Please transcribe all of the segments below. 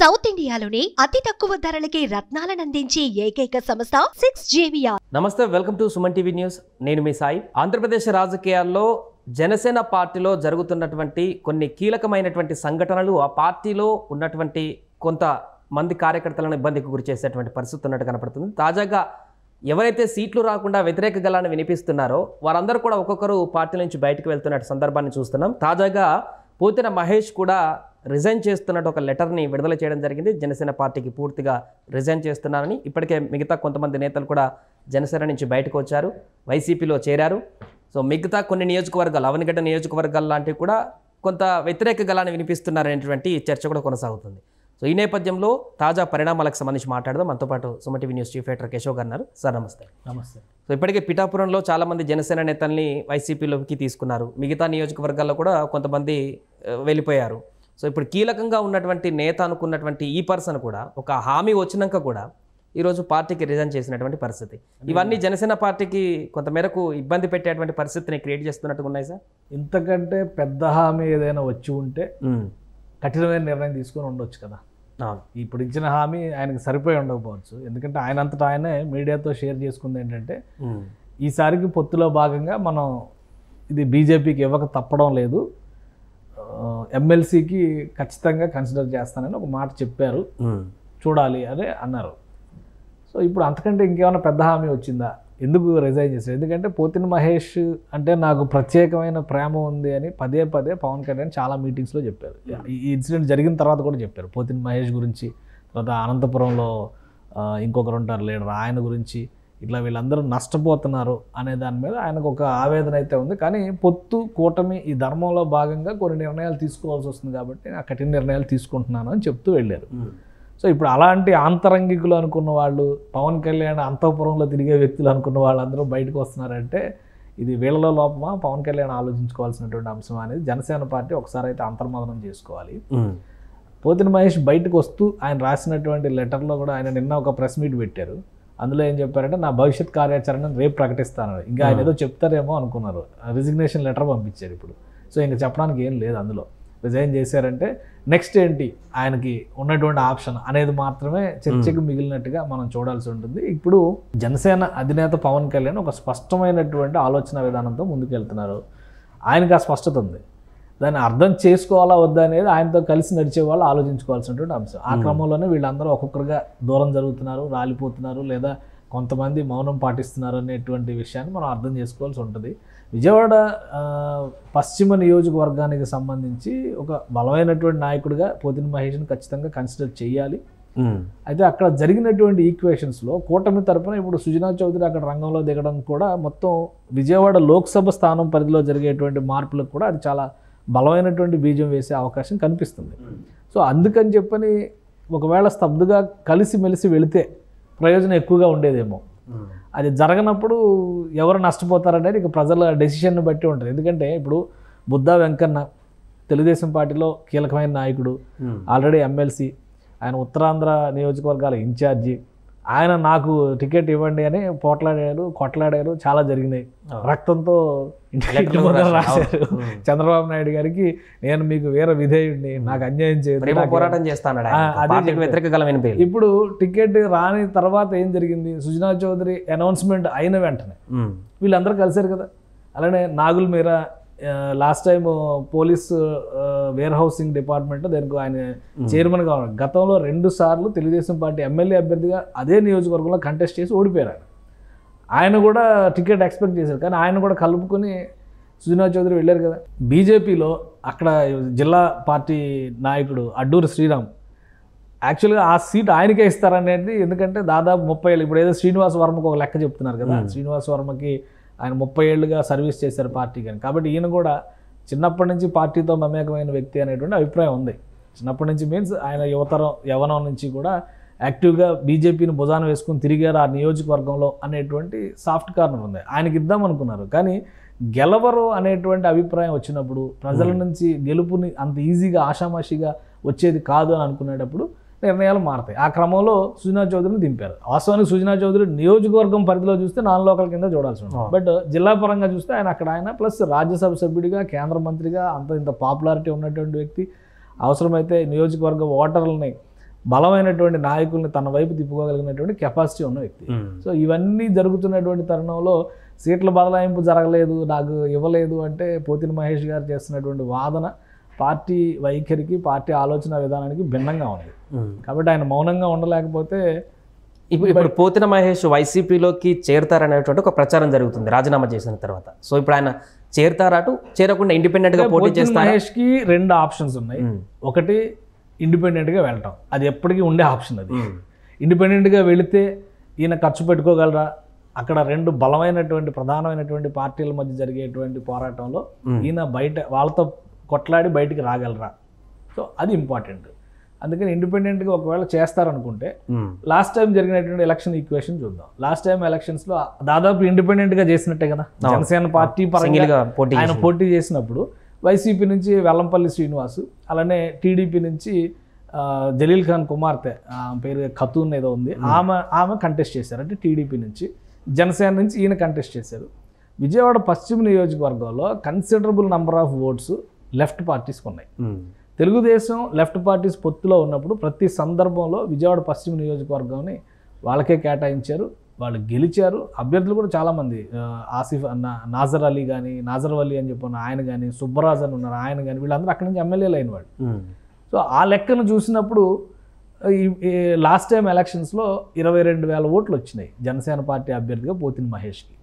South ఇండియాలోనే అతి తక్కువ ధరలకి రత్నాలను అందించే ఏకైక సంస్థ 6JVR. నమస్తే, welcome to Suman TV news. నేను మీ సాయి. ఆంధ్రప్రదేశ్ రాజకీయాల్లో జనసేన పార్టీలో జరుగుతున్నటువంటి కొన్ని కీలకమైనటువంటి సంఘటనలు ఆ పార్టీలో ఉన్నటువంటి కొంత మంది కార్యకర్తలను ఇబ్బందికి గురి చేసేటువంటి పరిస్థితి ఉన్నట్టు కనపడుతుంది. తాజాగా ఎవరైతే సీట్లు రాకుండా వ్యతిరేక గళాన్ని వినిపిస్తున్నారో వారందరూ కూడా ఒక్కొక్కరు పార్టీ నుంచి బయటకు వెళ్తున్న సందర్భాన్ని చూస్తున్నాం. తాజాగా పోతిన మహేష్ కూడా రిజైన్ చేస్తున్నట్టు ఒక లెటర్ని విడుదల చేయడం జరిగింది. జనసేన పార్టీకి పూర్తిగా రిజైన్ చేస్తున్నారని. ఇప్పటికే మిగతా కొంతమంది నేతలు కూడా జనసేన నుంచి బయటకు వచ్చారు, వైసీపీలో చేరారు. సో మిగతా కొన్ని నియోజకవర్గాలు, అవనిగడ్డ నియోజకవర్గాలు లాంటివి కూడా కొంత వ్యతిరేక గళాన్ని వినిపిస్తున్నారనేటువంటి చర్చ కూడా కొనసాగుతుంది. సో ఈ నేపథ్యంలో తాజా పరిణామాలకు సంబంధించి మాట్లాడదాం. మనతో పాటు Suman TV news chief editor Keshav గారు ఉన్నారు. సార్ నమస్తే. నమస్తే. సో ఇప్పటికే పిఠాపురంలో చాలామంది జనసేన నేతల్ని వైసీపీలోకి తీసుకున్నారు. మిగతా నియోజకవర్గాల్లో కూడా కొంతమంది వెళ్ళిపోయారు. సో ఇప్పుడు కీలకంగా ఉన్నటువంటి నేత అనుకున్నటువంటి ఈ పర్సన్ కూడా ఒక హామీ వచ్చినాక కూడా ఈరోజు పార్టీకి రిజైన్ చేసినటువంటి పరిస్థితి. ఇవన్నీ జనసేన పార్టీకి కొంతమేరకు ఇబ్బంది పెట్టేటువంటి పరిస్థితిని క్రియేట్ చేస్తున్నట్టుగా ఉన్నాయి సార్. ఇంతకంటే పెద్ద హామీ ఏదైనా వచ్చి ఉంటే కఠినమైన నిర్ణయం తీసుకొని ఉండొచ్చు కదా. ఇప్పుడు ఇచ్చిన హామీ ఆయనకు సరిపోయి ఉండకపోవచ్చు. ఎందుకంటే ఆయనంతటా ఆయనే మీడియాతో షేర్ చేసుకుంది ఏంటంటే ఈసారికి పొత్తులో భాగంగా మనం ఇది బీజేపీకి ఇవ్వక తప్పడం లేదు, ఎమ్మెల్సీకి ఖచ్చితంగా కన్సిడర్ చేస్తానని ఒక మాట చెప్పారు, చూడాలి అని అన్నారు. సో ఇప్పుడు అంతకంటే ఇంకేమైనా పెద్ద హామీ వచ్చిందా? ఎందుకు రిజైన్ చేశారు? ఎందుకంటే పోతిన మహేష్ అంటే నాకు ప్రత్యేకమైన ప్రేమ ఉంది అని పదే పదే పవన్ కళ్యాణ్ చాలా మీటింగ్స్లో చెప్పారు. ఈ ఇన్సిడెంట్ జరిగిన తర్వాత కూడా చెప్పారు పోతిన మహేష్ గురించి. తర్వాత అనంతపురంలో ఇంకొకరు ఉంటారు లీడర్, ఆయన గురించి. ఇట్లా వీళ్ళందరూ నష్టపోతున్నారు అనే దాని మీద ఆయనకు ఒక ఆవేదన అయితే ఉంది. కానీ పొత్తు కూటమి ఈ ధర్మంలో భాగంగా కొన్ని నిర్ణయాలు తీసుకోవాల్సి వస్తుంది కాబట్టి ఆ కఠిన నిర్ణయాలు తీసుకుంటున్నాను అని చెప్తూ వెళ్ళారు. సో ఇప్పుడు అలాంటి ఆంతరంగికులు అనుకున్న వాళ్ళు, పవన్ కళ్యాణ్ అంతఃపురంలో తిరిగే వ్యక్తులు అనుకున్న వాళ్ళందరూ బయటకు వస్తున్నారంటే ఇది వీళ్ళలో లోపమా, పవన్ కళ్యాణ్ ఆలోచించుకోవాల్సినటువంటి అంశం అనేది జనసేన పార్టీ ఒకసారి అయితే అంతర్మదనం చేసుకోవాలి. పోతిన మహేష్ బయటకు వస్తూ ఆయన రాసినటువంటి లెటర్లో కూడా ఆయన నిన్న ఒక ప్రెస్ మీట్ పెట్టారు. అందులో ఏం చెప్పారంటే నా భవిష్యత్ కార్యాచరణను రేపు ప్రకటిస్తాను. ఇంకా ఆయన ఏదో చెప్తారేమో అనుకున్నారు. రిజిగ్నేషన్ లెటర్ పంపించారు ఇప్పుడు. సో ఇంకా చెప్పడానికి ఏం లేదు. అందులో రిజైన్ చేశారంటే నెక్స్ట్ ఏంటి ఆయనకి ఉన్నటువంటి ఆప్షన్ అనేది మాత్రమే చర్చకు మిగిలినట్టుగా మనం చూడాల్సి ఉంటుంది. ఇప్పుడు జనసేన అధినేత పవన్ కళ్యాణ్ ఒక స్పష్టమైనటువంటి ఆలోచన విధానంతో ముందుకు వెళ్తున్నారు. ఆయనకు ఆ స్పష్టత ఉంది. దాన్ని అర్థం చేసుకోవాలా వద్దా అనేది ఆయనతో కలిసి నడిచే వాళ్ళు ఆలోచించుకోవాల్సినటువంటి అంశం. ఆ క్రమంలోనే వీళ్ళందరూ ఒక్కొక్కరుగా దూరం జరుగుతున్నారు, రాలిపోతున్నారు, లేదా కొంతమంది మౌనం పాటిస్తున్నారు అనేటువంటి విషయాన్ని మనం అర్థం చేసుకోవాల్సి ఉంటుంది. విజయవాడ పశ్చిమ నియోజకవర్గానికి సంబంధించి ఒక బలమైనటువంటి నాయకుడిగా పోతిన మహేష్ని ఖచ్చితంగా కన్సిడర్ చేయాలి. అయితే అక్కడ జరిగినటువంటి ఈక్వేషన్స్లో కూటమి తరఫున ఇప్పుడు సుజనా చౌదరి అక్కడ రంగంలో దిగడం కూడా మొత్తం విజయవాడ లోక్సభ స్థానం పరిధిలో జరిగేటువంటి మార్పులకు కూడా అది చాలా బలమైనటువంటి బీజం వేసే అవకాశం కనిపిస్తుంది. సో అందుకని చెప్పని ఒకవేళ స్తబ్దుగా కలిసిమెలిసి వెళితే ప్రయోజనం ఎక్కువగా ఉండేదేమో. అది జరగనప్పుడు ఎవరు నష్టపోతారనేది ఇక ప్రజల డెసిషన్ని బట్టి ఉంటుంది. ఎందుకంటే ఇప్పుడు బుద్ధా వెంకన్న తెలుగుదేశం పార్టీలో కీలకమైన నాయకుడు, ఆల్రెడీ ఎమ్మెల్సీ, ఆయన ఉత్తరాంధ్ర నియోజకవర్గాల ఇన్ఛార్జి. ఆయన నాకు టికెట్ ఇవ్వండి అని కొట్లాడారు, చాలా జరిగినాయి. రక్తంతో రాశారు చంద్రబాబు నాయుడు గారికి, నేను మీకు వీర విధేయుడిని, నాకు అన్యాయం చేయదు, పోరాటం చేస్తాను. ఇప్పుడు టికెట్ రాని తర్వాత ఏం జరిగింది? సుజనా చౌదరి అనౌన్స్మెంట్ అయిన వెంటనే వీళ్ళందరూ కలిశారు కదా. అలానే Nagul Meera last time police వేర్ హౌసింగ్ డిపార్ట్మెంట్ దానికి ఆయన చైర్మన్గా ఉన్నారు. గతంలో 2 సార్లు తెలుగుదేశం పార్టీ ఎమ్మెల్యే అభ్యర్థిగా అదే నియోజకవర్గంలో కంటెస్ట్ చేసి ఓడిపోయారు. ఆయన కూడా టికెట్ ఎక్స్పెక్ట్ చేశారు, కానీ ఆయన కూడా కలుపుకొని సుజనా చౌదరి వెళ్ళారు కదా. బీజేపీలో అక్కడ జిల్లా పార్టీ నాయకుడు అడ్డూరి శ్రీరామ్ యాక్చువల్గా ఆ సీట్ ఆయనకే ఇస్తారనేది. ఎందుకంటే దాదాపు 30 ఏళ్ళు, ఇప్పుడు ఏదో శ్రీనివాస్ వర్మకు ఒక లెక్క చెప్తున్నారు కదా, శ్రీనివాస్ వర్మకి ఆయన 30 ఏళ్ళుగా సర్వీస్ చేశారు పార్టీకి అని. కాబట్టి ఈయన కూడా చిన్నప్పటి నుంచి పార్టీతో మమేకమైన వ్యక్తి అనేటువంటి అభిప్రాయం ఉంది. చిన్నప్పటి నుంచి మీన్స్ ఆయన యవనం నుంచి కూడా యాక్టివ్గా బీజేపీని భుజాన వేసుకుని తిరిగారు ఆ నియోజకవర్గంలో అనేటువంటి సాఫ్ట్ కార్నర్ ఉంది. ఆయనకి ఇద్దాం అనుకున్నారు, కానీ గెలవరు అనేటువంటి అభిప్రాయం వచ్చినప్పుడు, ప్రజల నుంచి గెలుపుని అంత ఈజీగా ఆషామాషిగా వచ్చేది కాదు అని అనుకునేటప్పుడు నిర్ణయాలు మారతాయి. ఆ క్రమంలో సుజనా చౌదరిని దింపారు. వాస్తవానికి సుజనా చౌదరి నియోజకవర్గం పరిధిలో చూస్తే నాన్ లోకల్ కింద చూడాల్సి ఉంటుంది. బట్ జిల్లా పరంగా చూస్తే ఆయన ప్లస్ రాజ్యసభ సభ్యుడిగా, కేంద్ర మంత్రిగా ఇంత పాపులారిటీ ఉన్నటువంటి వ్యక్తి. అవసరమైతే నియోజకవర్గ ఓటర్లని బలమైనటువంటి నాయకుల్ని తన వైపు తిప్పుకోగలిగినటువంటి కెపాసిటీ ఉన్న వ్యక్తి. సో ఇవన్నీ జరుగుతున్నటువంటి తరుణంలో సీట్ల బదలాయింపు జరగలేదు, నాకు ఇవ్వలేదు అంటే పోతిన మహేష్ గారు చేస్తున్నటువంటి వాదన పార్టీ వైఖరికి, పార్టీ ఆలోచన విధానానికి భిన్నంగా ఉంది. కాబట్టి ఆయన మౌనంగా ఉండలేకపోతే ఇప్పుడు పోతిన మహేష్ వైసీపీలోకి చేరతారనేటువంటి ఒక ప్రచారం జరుగుతుంది రాజీనామా చేసిన తర్వాత. సో ఇప్పుడు ఆయన చేరతారా, చేరకుండా ఇండిపెండెంట్ గా పోటీ చేస్తారు? మహేష్కి 2 ఆప్షన్స్ ఉన్నాయి. ఒకటి ఇండిపెండెంట్గా వెళ్ళటం, అది ఎప్పటికీ ఉండే ఆప్షన్. అది ఇండిపెండెంట్గా వెళితే ఈయన ఖర్చు పెట్టుకోగలరా, అక్కడ 2 బలమైనటువంటి ప్రధానమైనటువంటి పార్టీల మధ్య జరిగేటువంటి పోరాటంలో ఈయన బయట వాళ్ళతో కొట్లాడి బయటికి రాగలరా, సో అది ఇంపార్టెంట్. అందుకని ఇండిపెండెంట్గా ఒకవేళ చేస్తారనుకుంటే లాస్ట్ టైం జరిగినటువంటి ఎలక్షన్ ఈక్వేషన్ చూద్దాం. లాస్ట్ టైం ఎలక్షన్స్లో దాదాపు ఇండిపెండెంట్గా చేసినట్టే కదా, జనసేన పార్టీ పరంగా ఆయన పోటీ చేసినప్పుడు వైసీపీ నుంచి వెల్లంపల్లి శ్రీనివాస్, అలానే టీడీపీ నుంచి జలీల్ ఖాన్ కుమార్తె పేరు ఖతూన్ ఏదో ఉంది, ఆమె కంటెస్ట్ చేశారు. అంటే టీడీపీ నుంచి, జనసేన నుంచి ఈయన కంటెస్ట్ చేశారు. విజయవాడ పశ్చిమ నియోజకవర్గంలో considerable number of votes left పార్టీస్కి ఉన్నాయి. తెలుగుదేశం లెఫ్ట్ పార్టీస్ పొత్తులో ఉన్నప్పుడు ప్రతి సందర్భంలో విజయవాడ పశ్చిమ నియోజకవర్గాన్ని వాళ్ళకే కేటాయించారు, వాళ్ళు గెలిచారు. అభ్యర్థులు కూడా చాలామంది, ఆసిఫ్ నాజర్ అలీ కానీ, నాజర్ అలీ అని చెప్పిన ఆయన కానీ, సుబ్బరాజ్ అని ఉన్నారు ఆయన కానీ, వీళ్ళందరూ అక్కడి నుంచి ఎమ్మెల్యేలు అయిన వాళ్ళు. సో ఆ లెక్కను చూసినప్పుడు ఈ లాస్ట్ టైం ఎలక్షన్స్లో 22,000 ఓట్లు వచ్చినాయి జనసేన పార్టీ అభ్యర్థిగా పోతిన మహేష్కి.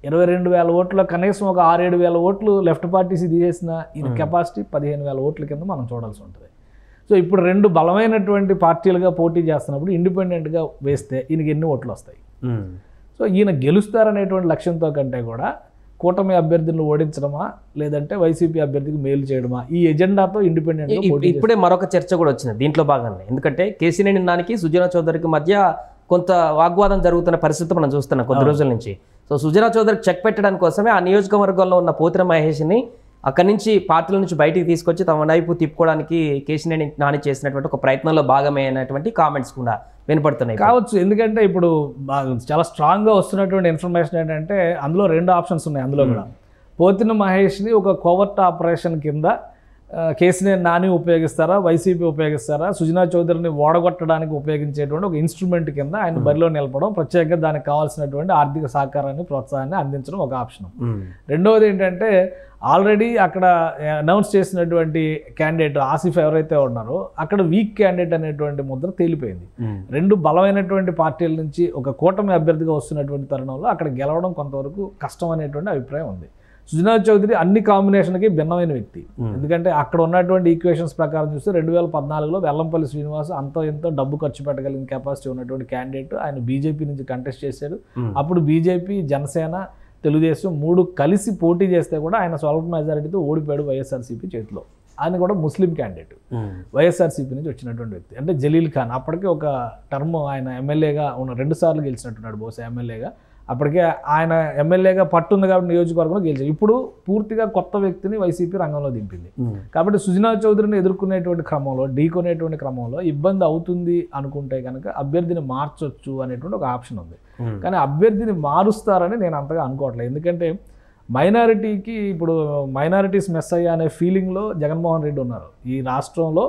22,000 ఓట్లో కనీసం ఒక 6-7,000 ఓట్లు లెఫ్ట్ పార్టీస్ తీసేసిన ఈయన కెపాసిటీ 15,000 ఓట్ల కింద మనం చూడాల్సి ఉంటుంది. సో ఇప్పుడు 2 బలమైనటువంటి పార్టీలుగా పోటీ చేస్తున్నప్పుడు ఇండిపెండెంట్గా వేస్తే ఈయనకి ఎన్ని ఓట్లు వస్తాయి? సో ఈయన గెలుస్తారనేటువంటి లక్ష్యంతో కంటే కూడా కూటమి అభ్యర్థులను ఓడించడమా, లేదంటే వైసీపీ అభ్యర్థికి మేలు చేయడమా, ఈ ఎజెండాతో ఇండిపెండెంట్గా ఇప్పుడే మరొక చర్చ కూడా వచ్చింది దీంట్లో భాగంగా. ఎందుకంటే కేసీనేని నానికి సుజనా చౌదరికి మధ్య కొంత వాగ్వాదం జరుగుతున్న పరిస్థితి మనం చూస్తున్నాం కొద్ది రోజుల నుంచి. సో సుజనా చౌదరికి చెక్ పెట్టడానికి కోసమే ఆ నియోజకవర్గంలో ఉన్న పోతిన మహేష్ని అక్కడి నుంచి పార్టీల నుంచి బయటికి తీసుకొచ్చి తమ వైపు తిప్పుకోవడానికి కేసీనేని నాని చేసినటువంటి ఒక ప్రయత్నంలో భాగమే అయినటువంటి కామెంట్స్ కూడా వినపడుతున్నాయి కావచ్చు. ఎందుకంటే ఇప్పుడు చాలా స్ట్రాంగ్గా వస్తున్నటువంటి ఇన్ఫర్మేషన్ ఏంటంటే అందులో 2 ఆప్షన్స్ ఉన్నాయి. అందులో కూడా పోతిన మహేష్ని ఒక కోవర్ట్ ఆపరేషన్ కింద కేసీనేని నాని ఉపయోగిస్తారా, వైసీపీ ఉపయోగిస్తారా, సుజనా చౌదరిని ఓడగొట్టడానికి ఉపయోగించేటువంటి ఒక ఇన్స్ట్రుమెంట్ కింద ఆయన బరిలో నిలపడం, ప్రత్యేకంగా దానికి కావాల్సినటువంటి ఆర్థిక సహకారాన్ని, ప్రోత్సాహాన్ని అందించడం ఒక ఆప్షన్. రెండవది ఏంటంటే ఆల్రెడీ అక్కడ అనౌన్స్ చేసినటువంటి క్యాండిడేట్ ఆసిఫ్ ఎవరైతే ఉన్నారో అక్కడ వీక్ క్యాండిడేట్ అనేటువంటి ముద్ర తేలిపోయింది. 2 బలమైనటువంటి పార్టీల నుంచి ఒక కూటమి అభ్యర్థిగా వస్తున్నటువంటి తరుణంలో అక్కడ గెలవడం కొంతవరకు కష్టం అనేటువంటి అభిప్రాయం ఉంది. సుజనా చౌదరి అన్ని కాంబినేషన్కి భిన్నమైన వ్యక్తి. ఎందుకంటే అక్కడ ఉన్నటువంటి ఈక్వేషన్స్ ప్రకారం చూస్తే 2014లో వెల్లంపల్లి శ్రీనివాస్ అంతో ఎంతో డబ్బు ఖర్చు పెట్టగలిగిన కెపాసిటీ ఉన్నటువంటి క్యాండిడేట్. ఆయన బీజేపీ నుంచి కంటెస్ట్ చేశాడు. అప్పుడు బీజేపీ, జనసేన, తెలుగుదేశం 3 కలిసి పోటీ చేస్తే కూడా ఆయన స్వల్ప మెజారిటీతో ఓడిపోయాడు వైఎస్ఆర్సీపీ చేతిలో. ఆయన కూడా ముస్లిం క్యాండిడేట్, వైఎస్ఆర్సీపీ నుంచి వచ్చినటువంటి వ్యక్తి. అంటే జలీల్ ఖాన్ అప్పటికే ఒక టర్మ్ ఆయన ఎమ్మెల్యేగా 2 సార్లు గెలిచినట్టున్నాడు బహుశా ఎమ్మెల్యేగా. అప్పటికే ఆయన ఎమ్మెల్యేగా పట్టుంది కాబట్టి నియోజకవర్గంలో గెలిచారు. ఇప్పుడు పూర్తిగా కొత్త వ్యక్తిని వైసీపీ రంగంలో దింపింది. కాబట్టి సుజనా చౌదరిని ఎదుర్కొనేటువంటి క్రమంలో, ఢీకొనేటువంటి క్రమంలో ఇబ్బంది అవుతుంది అనుకుంటే కనుక అభ్యర్థిని మార్చొచ్చు అనేటువంటి ఒక ఆప్షన్ ఉంది. కానీ అభ్యర్థిని మారుస్తారని నేను అంతగా అనుకోవట్లేదు. ఎందుకంటే మైనారిటీకి ఇప్పుడు మైనారిటీస్ మెస్ అయ్యా అనే ఫీలింగ్లో జగన్మోహన్ రెడ్డి ఉన్నారు. ఈ రాష్ట్రంలో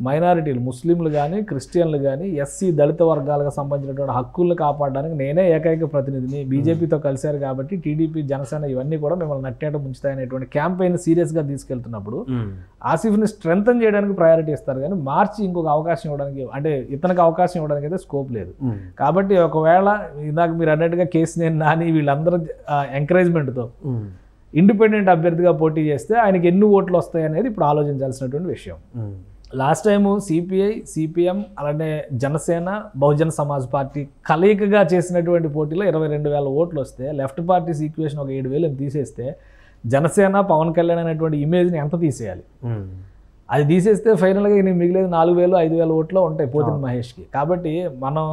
మైనారిటీలు, ముస్లింలు కానీ, క్రిస్టియన్లు కానీ, ఎస్సీ దళిత వర్గాలకు సంబంధించినటువంటి హక్కులను కాపాడడానికి నేనే ఏకైక ప్రతినిధిని, బీజేపీతో కలిశారు కాబట్టి టీడీపీ, జనసేన ఇవన్నీ కూడా మిమ్మల్ని నట్టేట ముంచుతాయనేటువంటి క్యాంపెయిన్ సీరియస్గా తీసుకెళ్తున్నప్పుడు ఆసిఫ్ని స్ట్రెంథన్ చేయడానికి ప్రయారిటీ ఇస్తారు కానీ మార్చి ఇంకొక అవకాశం ఇవ్వడానికి, అంటే ఇతనికి అవకాశం ఇవ్వడానికి అయితే స్కోప్ లేదు. కాబట్టి ఒకవేళ ఇందాక మీరు అన్నట్టుగా కేసీనేని నాని వీళ్ళందరూ ఎంకరేజ్మెంట్తో ఇండిపెండెంట్ అభ్యర్థిగా పోటీ చేస్తే ఆయనకి ఎన్ని ఓట్లు వస్తాయి అనేది ఇప్పుడు ఆలోచించాల్సినటువంటి విషయం. లాస్ట్ టైము సిపిఐ, సిపిఎం, అలానే జనసేన, బహుజన సమాజ్ పార్టీ కలయికగా చేసినటువంటి పోటీలో 22,000 ఓట్లు వస్తే లెఫ్ట్ పార్టీస్ ఈక్వేషన్ ఒక 7,000 తీసేస్తే జనసేన, పవన్ కళ్యాణ్ అనేటువంటి ఇమేజ్ని ఎంత తీసేయాలి? అది తీసేస్తే ఫైనల్గా ఈయన మిగిలేదు 4,000, 5,000 ఓట్లో ఉంటాయి పోతిన మహేష్కి. కాబట్టి మనం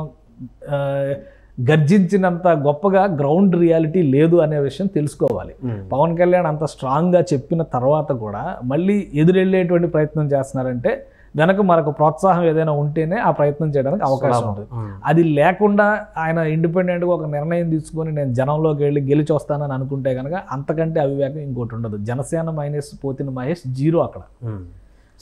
గర్జించినంత గొప్పగా గ్రౌండ్ రియాలిటీ లేదు అనే విషయం తెలుసుకోవాలి. పవన్ కళ్యాణ్ అంత స్ట్రాంగ్గా చెప్పిన తర్వాత కూడా మళ్ళీ ఎదురెళ్ళేటువంటి ప్రయత్నం చేస్తున్నారంటే వెనక మనకు ప్రోత్సాహం ఏదైనా ఉంటేనే ఆ ప్రయత్నం చేయడానికి అవకాశం ఉంటుంది. అది లేకుండా ఆయన ఇండిపెండెంట్గా ఒక నిర్ణయం తీసుకొని నేను జనంలోకి వెళ్ళి గెలిచి వస్తానని అనుకుంటే కనుక అంతకంటే అవివేకం ఇంకోటి ఉండదు. జనసేన మైనస్ పోతిన మహేష్ 0 అక్కడ.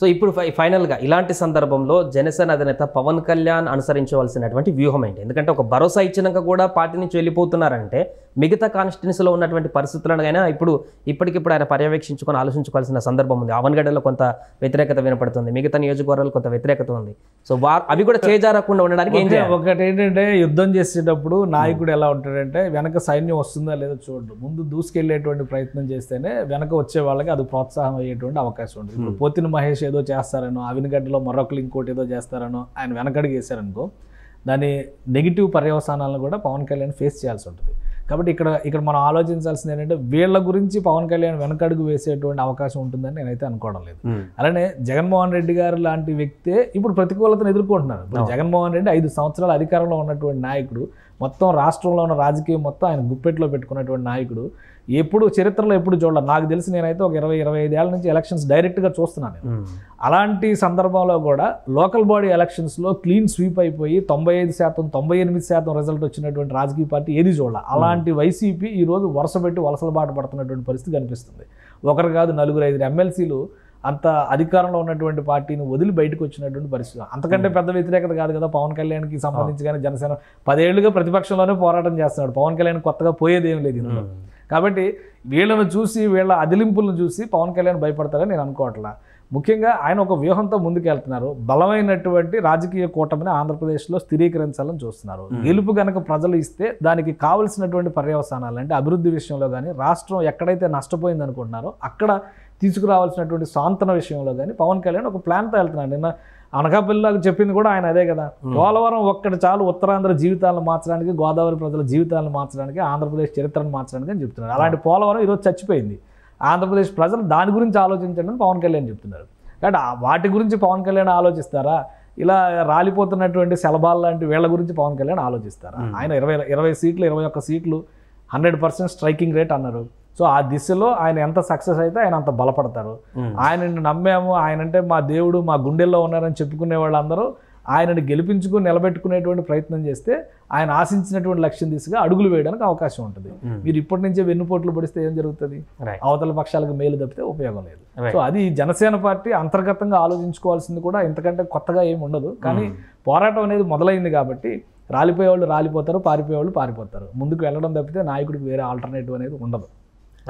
సో ఇప్పుడు ఫైనల్గా ఇలాంటి సందర్భంలో జనసేన అధినేత పవన్ కళ్యాణ్ అనుసరించవలసినటువంటి వ్యూహం ఏంటి? ఎందుకంటే ఒక భరోసా ఇచ్చినాక కూడా పార్టీ నుంచి వెళ్ళిపోతున్నారంటే మిగతా కాన్స్టిట్యున్సీలో ఉన్నటువంటి పరిస్థితులను ఇప్పటికిప్పుడు ఆయన పర్యవేక్షించుకొని ఆలోచించుకోవాల్సిన సందర్భం ఉంది. అవన్గడ్డలో కొంత వ్యతిరేకత వినపడుతుంది, మిగతా నియోజకవర్గాలు కొంత వ్యతిరేకత ఉంది. సో అవి కూడా చేజారకుండా ఉండడానికి ఏం చేయాలి? ఒకటి ఏంటంటే, యుద్ధం చేసేటప్పుడు నాయకుడు ఎలా ఉంటాడంటే, వెనక సైన్యం వస్తుందా లేదో చూడడు, ముందు దూసుకెళ్లేటువంటి ప్రయత్నం చేస్తేనే వెనక వచ్చే వాళ్ళకి అది ప్రోత్సాహం అయ్యేటువంటి అవకాశం ఉంటుంది. ఇప్పుడు పోతిన మహేష్ ఏదో చేస్తారనో, అవినగడ్డలో మరొకరు ఇంకోటి ఏదో చేస్తారనో ఆయన వెనకడికి వేశారనుకో, దాని నెగిటివ్ పర్యవసానాలను కూడా పవన్ కళ్యాణ్ ఫేస్ చేయాల్సి ఉంటుంది. కాబట్టి ఇక్కడ మనం ఆలోచించాల్సింది ఏంటంటే, వీళ్ళ గురించి పవన్ కళ్యాణ్ వెనకడుగు వేసేటువంటి అవకాశం ఉంటుందని నేనైతే అనుకోవడం లేదు. అలానే జగన్మోహన్ రెడ్డి గారు లాంటి వ్యక్తే ఇప్పుడు ప్రతికూలతను ఎదుర్కొంటున్నారు. ఇప్పుడు జగన్మోహన్ రెడ్డి 5 సంవత్సరాలు అధికారంలో ఉన్నటువంటి నాయకుడు, మొత్తం రాష్ట్రంలో ఉన్న రాజకీయం మొత్తం ఆయన గుప్పెట్లో పెట్టుకున్నటువంటి నాయకుడు, ఎప్పుడు చరిత్రలో ఎప్పుడు చూడాలి. నాకు తెలిసి నేనైతే ఒక 20-25 ఏళ్ళ నుంచి ఎలక్షన్స్ డైరెక్ట్గా చూస్తున్నాను. అలాంటి సందర్భంలో కూడా లోకల్ బాడీ ఎలక్షన్స్లో క్లీన్ స్వీప్ అయిపోయి 95%, 98% రిజల్ట్ వచ్చినటువంటి రాజకీయ పార్టీ ఏది చూడాలి. అలాంటి వైసీపీ ఈరోజు వరుసపెట్టి వలసల బాట పడుతున్నటువంటి పరిస్థితి కనిపిస్తుంది. ఒకరు కాదు, 4-5 ఎమ్మెల్సీలు అంత అధికారంలో ఉన్నటువంటి పార్టీని వదిలి బయటకు వచ్చినటువంటి పరిస్థితి. అంతకంటే పెద్ద వ్యతిరేకత కాదు కదా పవన్ కళ్యాణ్కి సంబంధించి. కానీ జనసేన 10 ఏళ్లుగా ప్రతిపక్షంలోనే పోరాటం చేస్తున్నాడు. పవన్ కళ్యాణ్ కొత్తగా పోయేదేం లేదు ఇందులో. కాబట్టి వీళ్ళను చూసి, వీళ్ళ అదిలింపులను చూసి పవన్ కళ్యాణ్ భయపడతారని నేను అనుకోవట్లా. ముఖ్యంగా ఆయన ఒక వ్యూహంతో ముందుకెళ్తున్నారు. బలమైనటువంటి రాజకీయ కూటమిని ఆంధ్రప్రదేశ్లో స్థిరీకరించాలని చూస్తున్నారు. గెలుపు గనక ప్రజలు ఇస్తే దానికి కావలసినటువంటి పర్యవసానాలు అంటే అభివృద్ధి విషయంలో కానీ, రాష్ట్రం ఎక్కడైతే నష్టపోయింది అనుకుంటున్నారో అక్కడ తీసుకురావాల్సినటువంటి సాంతన విషయంలో కానీ పవన్ కళ్యాణ్ ఒక ప్లాన్తో వెళ్తున్నారు. నిన్న అనకాపల్లిలాగా చెప్పింది కూడా ఆయన అదే కదా, పోలవరం ఒక్కటి చాలు ఉత్తరాంధ్ర జీవితాలను మార్చడానికి, గోదావరి ప్రజల జీవితాలను మార్చడానికి, ఆంధ్రప్రదేశ్ చరిత్రను మార్చడానికి అని చెప్తున్నారు. అలాంటి పోలవరం ఈరోజు చచ్చిపోయింది. ఆంధ్రప్రదేశ్ ప్రజలు దాని గురించి ఆలోచించండి అని పవన్ కళ్యాణ్ చెప్తున్నారు. కాబట్టి వాటి గురించి పవన్ కళ్యాణ్ ఆలోచిస్తారా? ఇలా రాలిపోతున్నటువంటి శలభాల్ లాంటి వీళ్ళ గురించి పవన్ కళ్యాణ్ ఆలోచిస్తారా? ఆయన 20 సీట్లు, 21 సీట్లు 100% స్ట్రైకింగ్ రేట్ అన్నారు. సో ఆ దిశలో ఆయన ఎంత సక్సెస్ అయితే ఆయన అంత బలపడతారు. ఆయనని నమ్మాము, ఆయన అంటే మా దేవుడు, మా గుండెల్లో ఉన్నారని చెప్పుకునే వాళ్ళందరూ ఆయనని గెలిపించుకుని నిలబెట్టుకునేటువంటి ప్రయత్నం చేస్తే ఆయన ఆశించినటువంటి లక్ష్యం దిశగా అడుగులు వేయడానికి అవకాశం ఉంటుంది. మీరు ఇప్పటి నుంచే వెన్నుపోట్లు పడిస్తే ఏం జరుగుతుంది? అవతల పక్షాలకు మేలు తప్పితే ఉపయోగం లేదు. సో అది జనసేన పార్టీ అంతర్గతంగా ఆలోచించుకోవాల్సింది కూడా ఇంతకంటే కొత్తగా ఏమి ఉండదు. కానీ పోరాటం అనేది మొదలైంది కాబట్టి రాలిపోయేవాళ్ళు రాలిపోతారు, పారిపోయేవాళ్ళు పారిపోతారు. ముందుకు వెళ్ళడం తప్పితే నాయకుడికి వేరే ఆల్టర్నేటివ్ అనేది ఉండదు.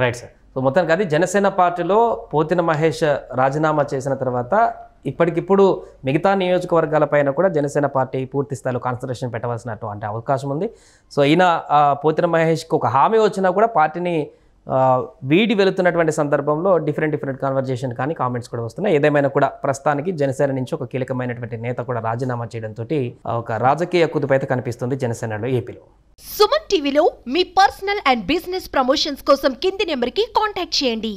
Right sir. సో మొత్తానికి అది జనసేన పార్టీలో పోతిన మహేష్ రాజీనామా చేసిన తర్వాత ఇప్పటికిప్పుడు మిగతా నియోజకవర్గాలపైన కూడా జనసేన పార్టీ పూర్తి స్థాయిలో కాన్సన్ట్రేషన్ పెట్టవలసినటువంటి అవకాశం ఉంది. సో ఈయన పోతిన మహేష్కి ఒక హామీ వచ్చినా కూడా పార్టీని వీడి వెళుతున్నటువంటి సందర్భంలో డిఫరెంట్ కాన్వర్జేషన్ కానీ కామెంట్స్ కూడా వస్తున్నాయి. ఏదేమైనా కూడా ప్రస్తుతానికి జనసేన నుంచి ఒక కీలకమైనటువంటి నేత కూడా రాజీనామా చేయడంతో ఒక రాజకీయ కుదుపు అయితే కనిపిస్తుంది జనసేనలో, ఏపీలో. సుమన్ టీవీలో మీ పర్సనల్ అండ్ బిజినెస్ ప్రమోషన్స్ కోసం కింది నెంబర్కి కాంటాక్ట్ చేయండి.